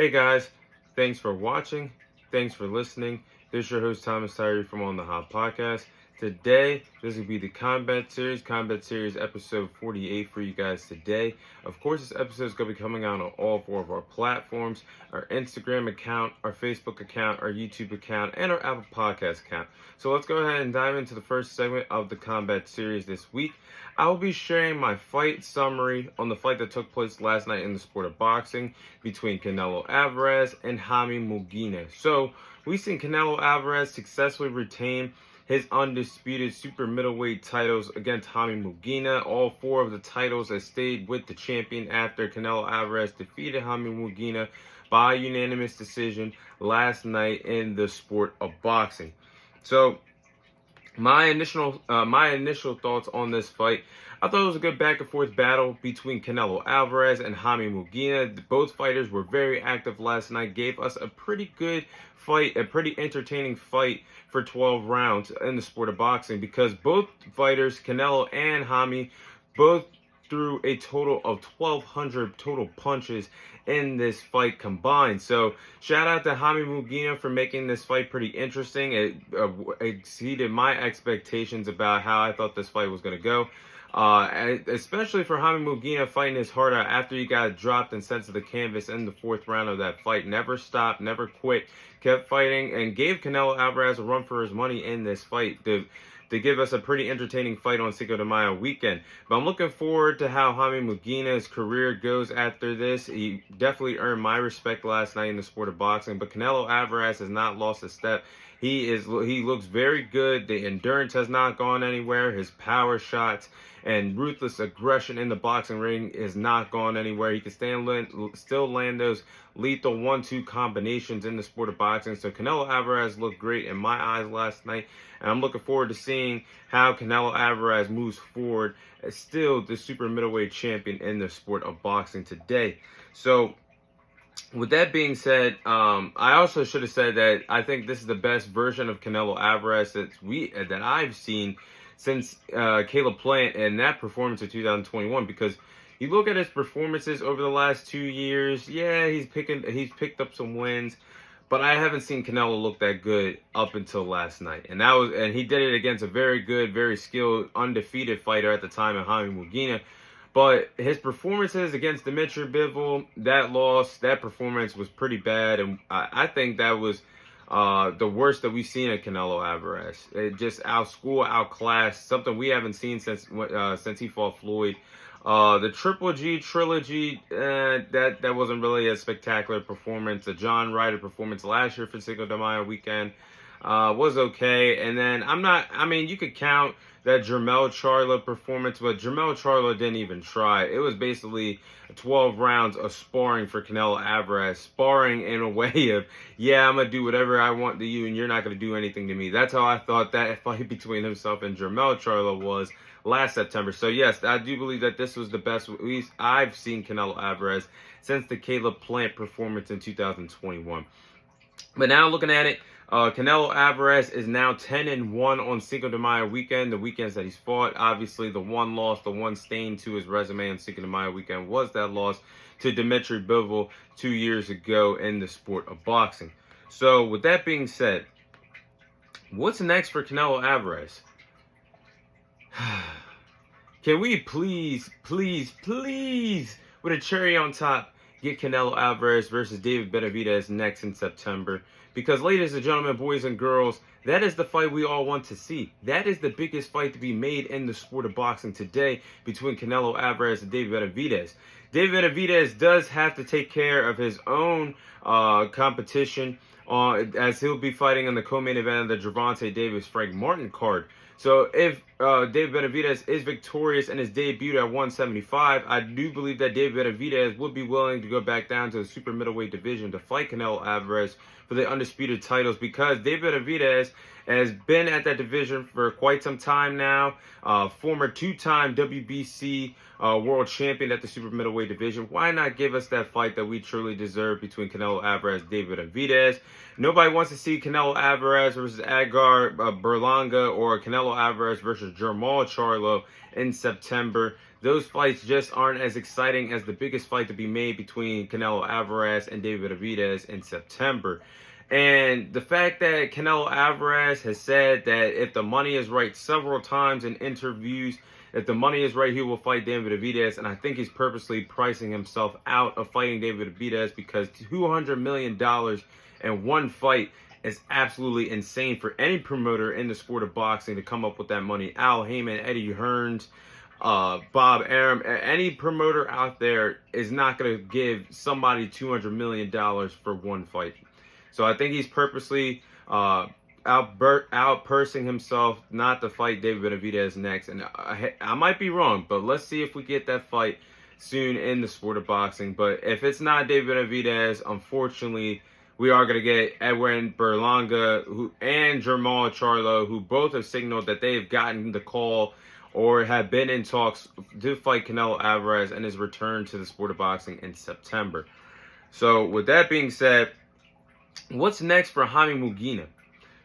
Hey guys, thanks for watching. Thanks for listening. This is your host Thomas Tyree from On the Hop Podcast. Today, this will be the Combat Series episode 48 for you guys today. Of course, this episode is going to be coming out on all four of our platforms, our Instagram account, our Facebook account, our YouTube account, and our Apple Podcast account. So let's go ahead and dive into the first segment of the Combat Series this week. I will be sharing my fight summary on the fight that took place last night in the sport of boxing between Canelo Alvarez and Jaime Munguia. So, we've seen Canelo Alvarez successfully retain his undisputed super middleweight titles against Jaime Munguia. All four of the titles have stayed with the champion after Canelo Alvarez defeated Jaime Munguia by unanimous decision last night in the sport of boxing. So, my initial thoughts on this fight, I thought it was a good back and forth battle between Canelo Alvarez and Jaime Munguia. Both fighters were very active last night, gave us a pretty good fight, a pretty entertaining fight for 12 rounds in the sport of boxing, because both fighters, Canelo and Jaime, both threw a total of 1,200 total punches in this fight combined. So shout out to Jaime Munguia for making this fight pretty interesting. It exceeded my expectations about how I thought this fight was going to go. Especially for Jaime Munguia fighting his heart out after he got dropped and sent to the canvas in the fourth round of that fight. Never stopped, never quit, kept fighting, and gave Canelo Alvarez a run for his money in this fight to give us a pretty entertaining fight on Cinco de Mayo weekend. But I'm looking forward to how Jaime Munguia's career goes after this. He definitely earned my respect last night in the sport of boxing, but Canelo Alvarez has not lost a step. He looks very good. The endurance has not gone anywhere. His power shots and ruthless aggression in the boxing ring has not gone anywhere. He can still land those lethal 1-2 combinations in the sport of boxing. So Canelo Alvarez looked great in my eyes last night, and I'm looking forward to seeing how Canelo Alvarez moves forward as still the super middleweight champion in the sport of boxing today. So with that being said, I also should have said that I think this is the best version of Canelo Alvarez that I've seen since Caleb Plant and that performance of 2021. Because you look at his performances over the last 2 years, yeah, he's picked up some wins, but I haven't seen Canelo look that good up until last night. And he did it against a very good, very skilled, undefeated fighter at the time in Jaime Munguia. But his performances against Dimitri Bivol, that performance was pretty bad. And I think that was the worst that we've seen at Canelo Alvarez. It just outclassed, something we haven't seen since he fought Floyd. The Triple G trilogy, that wasn't really a spectacular performance. The John Ryder performance last year for Cinco de Mayo weekend was okay. And then you could count that Jermell Charlo performance, but Jermell Charlo didn't even try. It was basically 12 rounds of sparring for Canelo Alvarez, sparring in a way of, yeah, I'm going to do whatever I want to you, and you're not going to do anything to me. That's how I thought that fight between himself and Jermell Charlo was last September. So yes, I do believe that this was the best I've seen Canelo Alvarez since the Caleb Plant performance in 2021. But now looking at it, Canelo Alvarez is now 10-1 on Cinco de Mayo weekend, the weekends that he's fought. Obviously, the one loss, the one stain to his resume on Cinco de Mayo weekend was that loss to Dimitri Bivol 2 years ago in the sport of boxing. So, with that being said, what's next for Canelo Alvarez? Can we please, with a cherry on top, get Canelo Alvarez versus David Benavidez next in September? Because, ladies and gentlemen, boys and girls, that is the fight we all want to see. That is the biggest fight to be made in the sport of boxing today between Canelo Alvarez and David Benavidez. David Benavidez does have to take care of his own competition as he'll be fighting in the co-main event of the Gervonta Davis-Frank Martin card. So if David Benavidez is victorious in his debut at 175, I do believe that David Benavidez would be willing to go back down to the super middleweight division to fight Canelo Alvarez for the undisputed titles, because David Benavidez has been at that division for quite some time now. Former two-time WBC world champion at the super middleweight division. Why not give us that fight that we truly deserve between Canelo Alvarez and David Benavidez? Nobody wants to see Canelo Alvarez versus Edgar Berlanga or Canelo Alvarez versus Jermall Charlo in September. those fights just aren't as exciting as the biggest fight to be made between Canelo Alvarez and David Benavidez in September. And the fact that Canelo Alvarez has said that if the money is right several times in interviews, if the money is right, he will fight David Benavidez. And I think he's purposely pricing himself out of fighting David Benavidez because $200 million in one fight is absolutely insane for any promoter in the sport of boxing to come up with that money. Al Heyman, Eddie Hearns, Bob Arum, any promoter out there is not going to give somebody $200 million for one fight. So I think he's purposely outpursing himself not to fight David Benavidez next. And I might be wrong, but let's see if we get that fight soon in the sport of boxing. But if it's not David Benavidez, unfortunately, we are going to get Edwin Berlanga and Jermall Charlo, who both have signaled that they have gotten the call or have been in talks to fight Canelo Alvarez and his return to the sport of boxing in September. So with that being said, what's next for Jaime Munguia?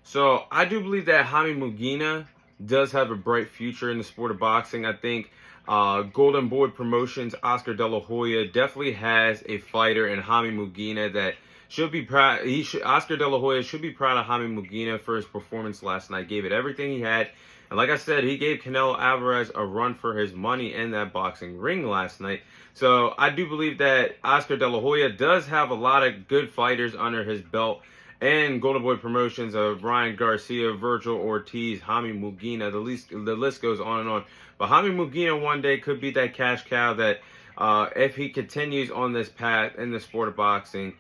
So I do believe that Jaime Munguia does have a bright future in the sport of boxing. I think Golden Boy Promotions, Oscar De La Hoya definitely has a fighter in Jaime Munguia that should be proud. Oscar De La Hoya should be proud of Jaime Munguia for his performance last night. Gave it everything he had. And like I said, he gave Canelo Alvarez a run for his money in that boxing ring last night. So I do believe that Oscar De La Hoya does have a lot of good fighters under his belt. And Golden Boy Promotions of Ryan Garcia, Virgil Ortiz, Jaime Munguia, the list goes on and on. But Jaime Munguia one day could be that cash cow that if he continues on this path in the sport of boxing,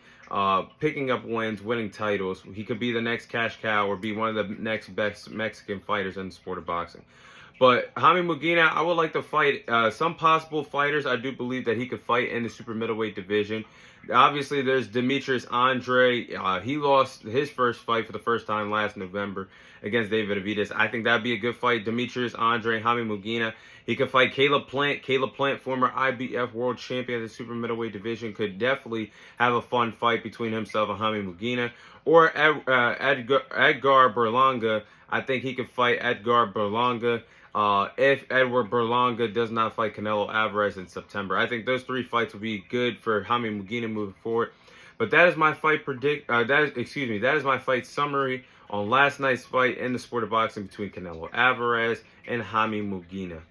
picking up wins, winning titles, he could be the next cash cow or be one of the next best Mexican fighters in the sport of boxing. But Jaime Munguia, I would like to fight some possible fighters. I do believe that he could fight in the super middleweight division. Obviously, there's Demetrius Andre. He lost his first fight for the first time last November against David Benavidez. I think that'd be a good fight. Demetrius Andre, Jaime Munguia. He could fight Caleb Plant. Caleb Plant, former IBF world champion of the super middleweight division, could definitely have a fun fight between himself and Jaime Munguia. Or Edgar Berlanga. I think he could fight Edgar Berlanga. If Edward Berlanga does not fight Canelo Alvarez in September. I think those three fights will be good for Jaime Munguia moving forward. But that is my fight that is my fight summary on last night's fight in the sport of boxing between Canelo Alvarez and Jaime Munguia.